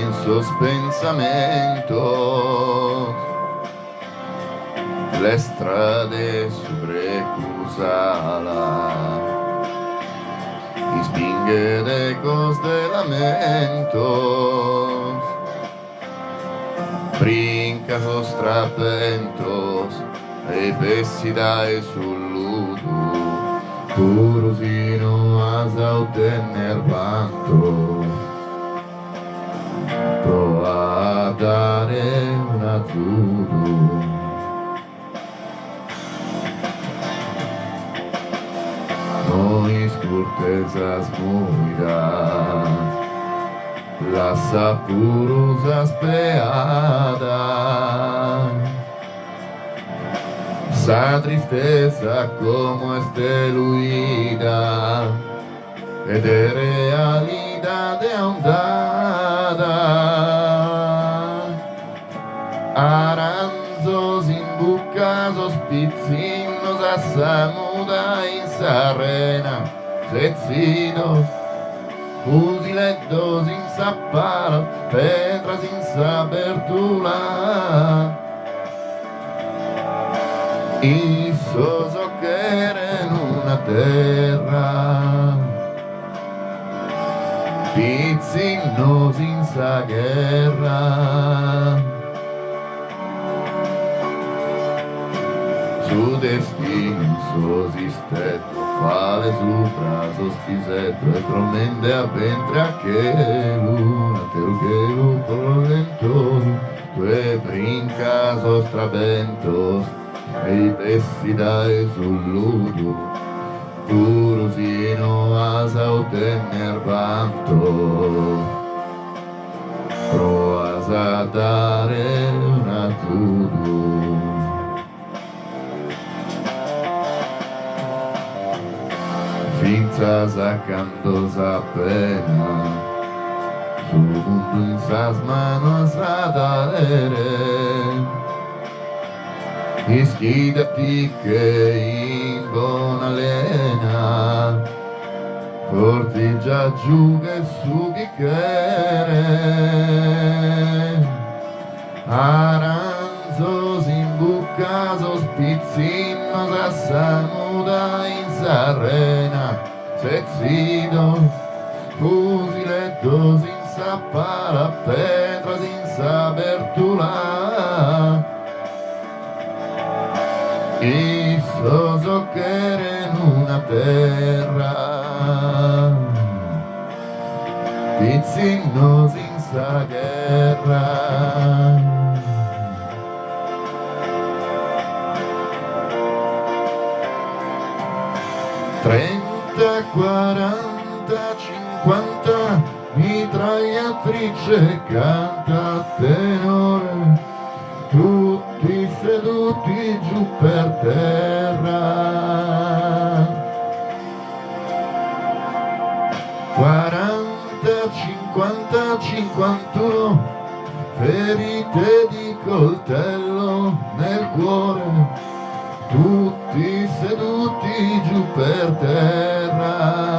densos pensamentos, le strade sobrecusalas, y spinghe de ecos de lamentos, brincas os trapentos, e pessi dai sul luto, purusino as autenner vanto, prova a dare un azzurro. Nois curtesas muidas, las apurosas peadas, sa tristeza como esteluida, e de realidade ahondada, aranzos imbucados, pizzinos a samuda in sarena, zezzinos, fusilettos in zappara, pedras in sabertula, isso so queren una terra, pizzinos in sa guerra, su destino sosistetto, fale supra sospisetto, e promende a ventre a che luna, che lu prolentoso, tue brincas os trabentos, e i pessi dai sul ludo, purusino as autenner vanto, provas a dare un azzurro. Finzas acandosa pena, su mundo in sas manos a dare, ischidati che in buona lena, porti già giù che su bicchiere, aranzos imbucasos, pizzinos a samuda in sarrena, zezzidos, fusilettos in zappara, pedras in sabertula, isso so queren una terra, pizzinos in sa guerra. Trenta, 40, 50, mitragliatrice canta tenore, tutti seduti giù per terra. 40, 50, 51, ferite di coltello nel cuore, tutti seduti giù per terra.